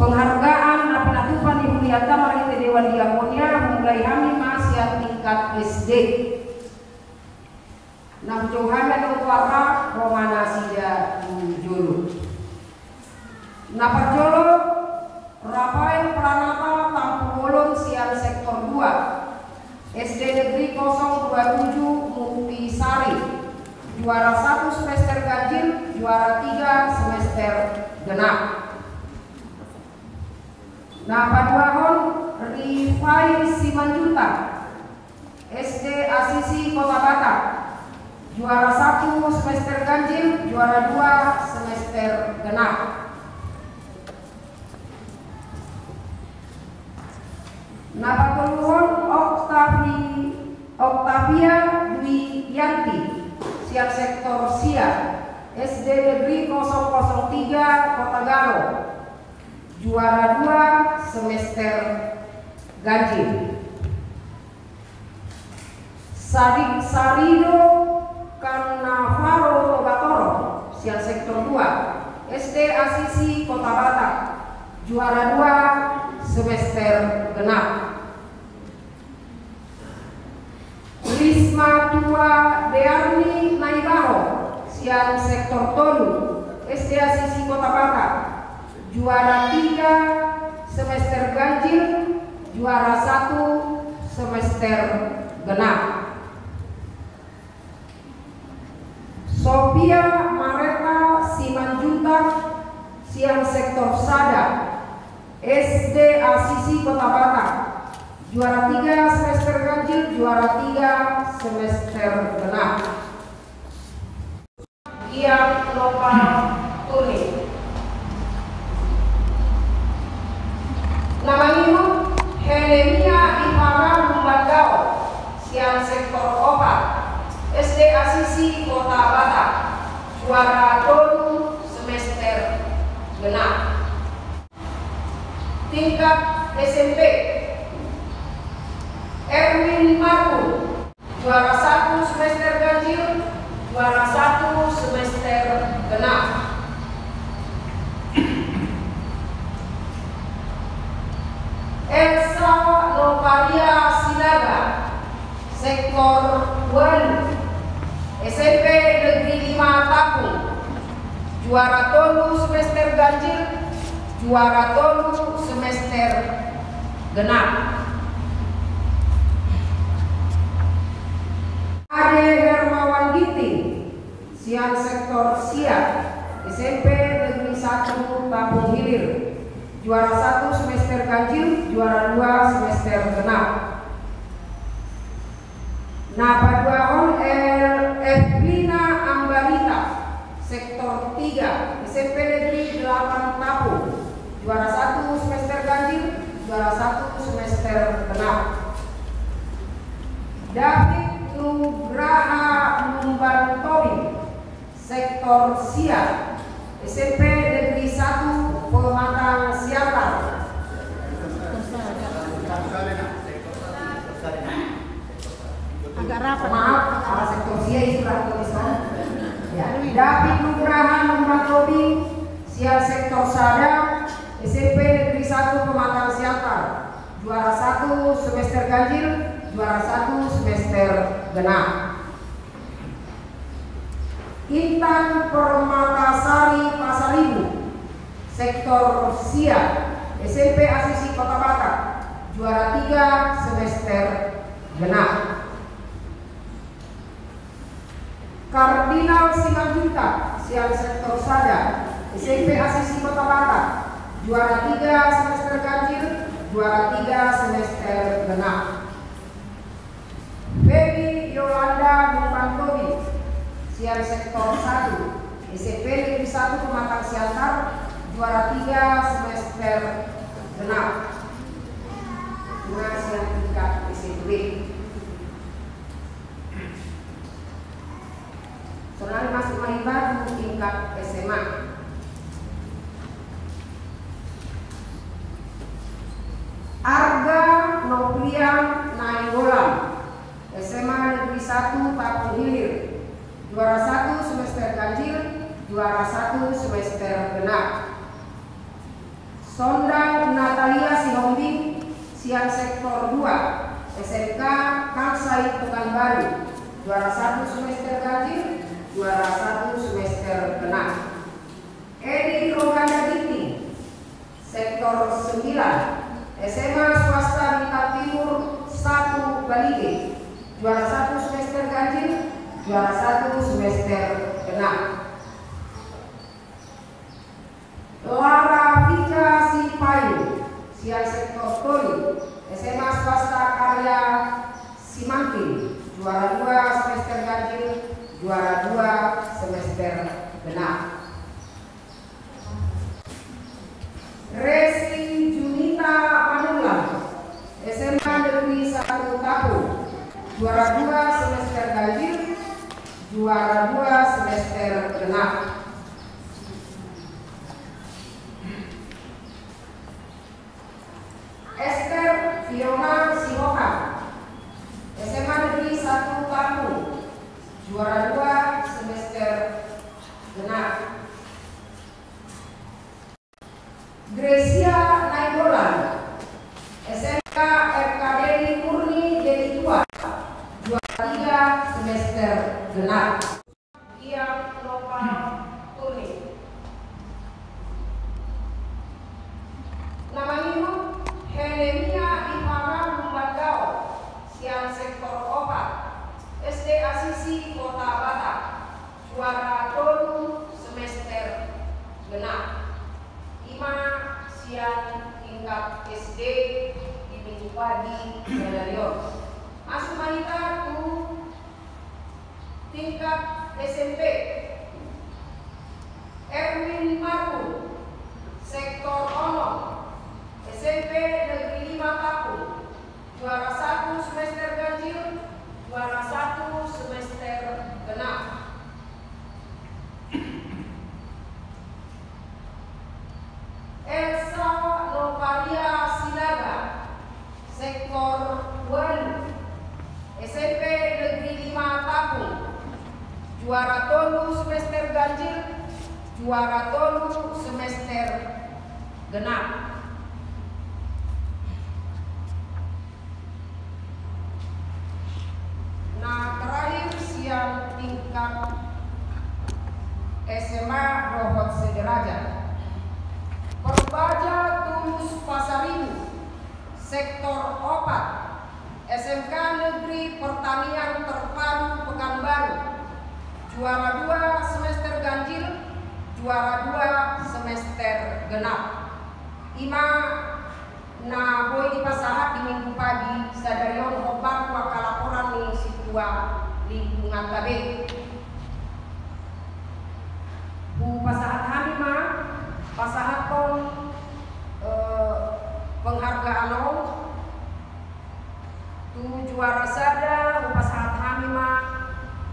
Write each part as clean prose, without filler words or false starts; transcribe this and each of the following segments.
Penghargaan na pinatupan ni Julieta Marite Dewan Diakonia mulai hamima siap tingkat SD. Nam Johanna Dongwara Romana Sida Jolo. Naparjolo Rafael Pranata Tampulon siap sektor 2. SD Negeri 027 Mukti Sari. Juara 1 semester ganjil, juara 3 semester genap. Napaduahon Rifai Simanjuta SD Asisi Kota Batak, juara 1 semester ganjil, juara 2 semester genap. Napatuluhon Octavia Dwi Yanti siap sektor Sia SD Negeri 003 Kota Garo, juara 2 semester ganjil. Sarido Kannavaro Tobatoro siap sektor 2 SD Asisi Kota Batak, juara 2 semester genap. Risma Tua Dearni Naibaho siap sektor Tolu SD Asisi Kota Batak, juara 3 semester ganjil, juara 1 semester genap. Sophia Mareta Simanjuntak siang sektor Sada SD Asisi Kota Batak, juara 3 semester ganjil, juara 3 semester genap. Kiam Nova Tuni namanya Helenia Ivana Lumbandao siang sektor 4 SD Asisi Kota Batak, juara 2 semester genap. Tingkat SMP Erwin Marku, juara 1 semester ganjil, juara 1 semester genap. Elsa Novaria Silaga sektor 2 SMP Negeri 5 Tapung, juara 3 semester ganjil, juara 3 semester genap. Ade Hermawan Ginting siang sektor Sia SMP Negeri 1 Tapung Hilir, juara 1 semester ganjil, juara 2 semester genap. Napaduahon Evelina Ambarita sektor 3 SMP Negeri 8 Tapung, juara 1 semester ganjil, juara 1 semester genap. David Nugraha Lumbantowi sektor Sia SMP Negeri 1 Pematang Siantar, agak rapat. Maaf, arah sektor Sia itu tulisan. Ya. David Nugraha Lumbantowi siap sektor Sada SMP Negeri 1 Pematang Siantar, juara 1 semester ganjil, juara 1 semester genap. Intan Permatasari Pasaribu sektor Sia SMP Asisi Kota Batak, juara 3 semester genap. Kardinal Simanjuntak siang sektor Sada SMP Asisi Kota Batak, juara 3 semester ganjil, juara 3 semester genap. Baby Yolanda Lumbantowi siang sektor 1 SMP Negeri 1 Pematang Siantar, juara 3 semester genap. Nah, siang tingkat SMP. Soalnya masuk Malimba tingkat SMA. Arga Noprian Nainggolan SMA Negeri 1 Tapung Hilir, juara 1 semester ganjil, juara 1 semester genap. Sondang Natalia Sihombing, Sial Sektor 2, SMK Kansai Pekanbaru, juara 1 semester ganjil, juara 1 semester genap. Edi Rohana Ginting, Sektor 9, SMA Swasta Bintang Timur 1 Balige, juara 1 semester ganjil, juara 1 semester genap. Lara Vika Sipayu, Sial Sektor Toli, SMA Swasta Karya Simangkin, juara 2 semester ganjil, juara 2 semester genap. Resi Junita Manulang, SMA Negeri 1 Tahu, juara 2 semester ganjil, juara 2 semester genap. Esther Fiona Sihoka, SMA Negeri 1 Lampung, juara 2 semester genap. Gracia Nainggolan, SMK FKDI Murni Jadi 2, juara 3 semester genap. Ia Nova Turni. Namanya Helenia Imara Lumbandao, Sial Sektor 4, SD Asisi Kota Batak, juara tolu semester genap. Ima Sial tingkat SD di Minggu Padi Galerion. Asumanita tu tingkat SMP. Erwin Marku, Sektor 0, SMP Negeri 5 Kapung, juara 1 semester ganjil, juara 1 semester genap. Elsa Novaria Sinaga, Sektor 1, SMP Negeri 5 Tapung, juara tolu semester ganjil, juara tolu semester genap. Nah, terakhir siang tingkat SMA Rohot Sederajat, Perbaja Tulus Pasaribu, Sektor 4, SMK Negeri Pertanian Terpadu Pekanbaru, juara 2 semester ganjil, juara 2 semester genap. Ima na boy di pasahat di Minggu Pagi sadarion obat waka laporan ni situa lingkungan tabe. Bu pasahat kami mah pasahat ton penghargaan tu juara sada bu pasahat kami mah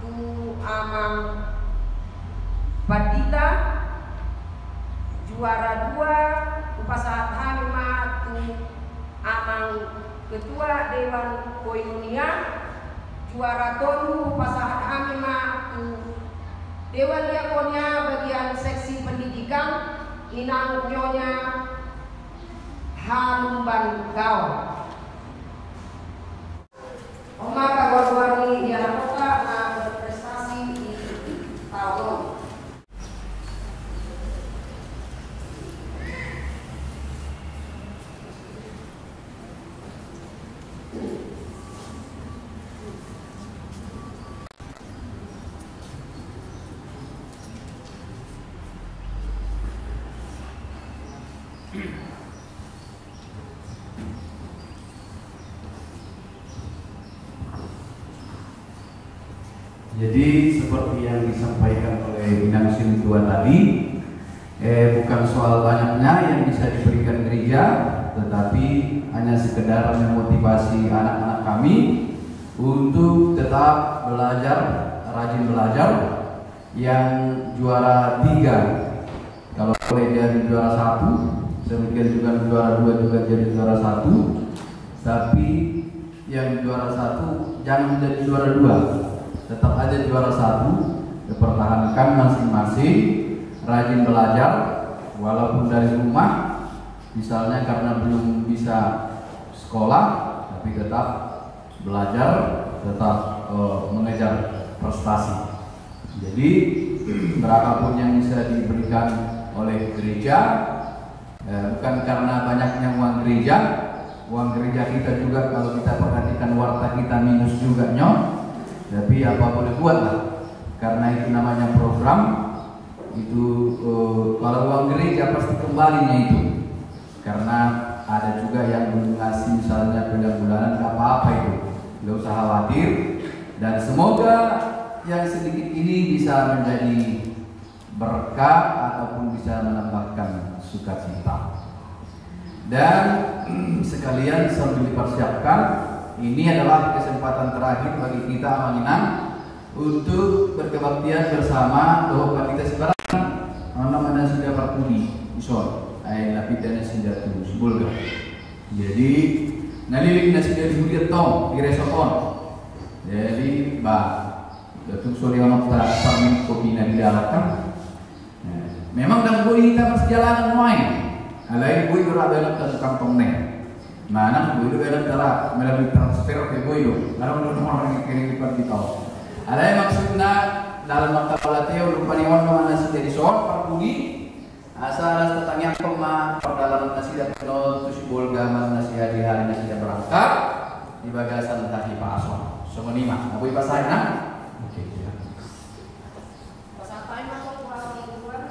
tu amang Badita, juara 2 pasahat kami mah tu amang Ketua Dewan Koinonia, juara tolu pasahat kami mah tu Dewan Diakonia bagian seksi pendidikan inang nyonya Halumban Kau. Oma kagor-gorni di anak kota na berprestasi di tahun. Jadi seperti yang disampaikan oleh Bintang Sintua tadi, bukan soal banyaknya yang bisa diberikan gereja, tetapi hanya sekedar memotivasi anak-anak kami untuk tetap belajar, rajin belajar. Yang juara 3 kalau boleh jadi juara 1, demikian juga juara 2 juga jadi juara 1, tapi yang juara 1 jangan menjadi juara 2, tetap aja juara 1, dipertahankan masing-masing, rajin belajar walaupun dari rumah, misalnya karena belum bisa sekolah, tapi tetap belajar, tetap mengejar prestasi. Jadi berapapun yang bisa diberikan oleh gereja, bukan karena banyaknya uang gereja kita juga kalau kita perhatikan warta kita minus juga nyok, tapi apa boleh buat lah, karena itu namanya program. Itu kalau uang gereja pasti kembalinya itu, karena ada juga yang belum ngasih misalnya bulan-bulanan apa-apa itu, nggak usah khawatir, dan semoga yang sedikit ini bisa menjadi berkah ataupun bisa menambahkan sukacita. Dan sekalian sambil dipersiapkan, ini adalah kesempatan terakhir bagi kita Amanginan untuk berkebaktian bersama bahwa kita sebarang mana sudah berkudi isol ay lapit dan sudah sebulga. Jadi nalilik na sudah dihudiat tong diresopon. Jadi datuk Suryono tak parmin kopi na didalakan. Memang dan bui kita perjalanan main. Alai bui berada dalam kampung nih. Mana bui itu dalam telah melalui transfer ke bui itu. Lalu nomor yang kirim di tahu. Alai maksudnya dalam maktab latih lupa niwan mana sudah disort pergi asal tetangnya pemah perdalam nasi dan penol tuh bolga mana nasi hari-hari nasi dan berangkat di bagasan tadi pason semua lima abu pasai nak oke ya Pasapai masuk kurang mingguan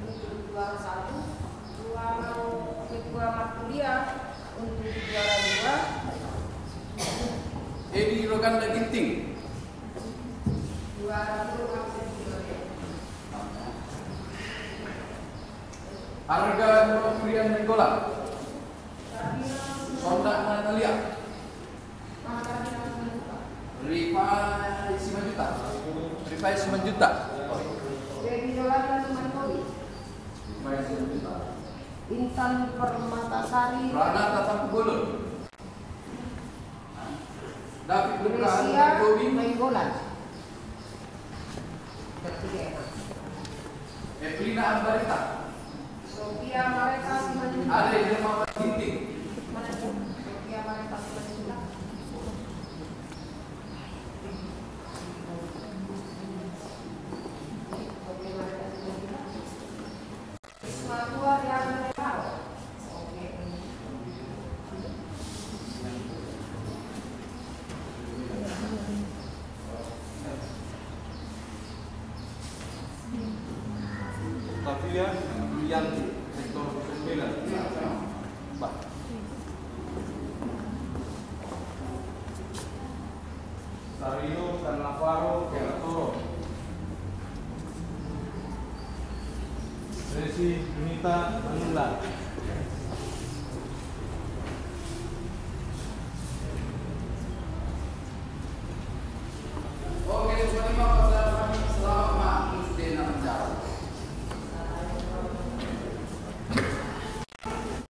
untuk juara 1, dua kuliah untuk juara 2. di Rogan Ginting harga pemberian Menggola Sondak Natalia Rifai 5 juta Rifai 9 juta Rifai 9 juta Intan Permatasari Rana Tatang Kubulun David Lukahan Indonesia Gobi Menggolan Evelina Ambarita Sofia Mareta 9 juta. ada yang nama Ginting Mana itu? Sofia Mareta 9 juta. Sofia Mareta 9 juta. Isma tua yang tahu. Oke. Tapi ya yang sektor 9 Pak Sarino dan Lavaro Keratoro Resi Unita Manula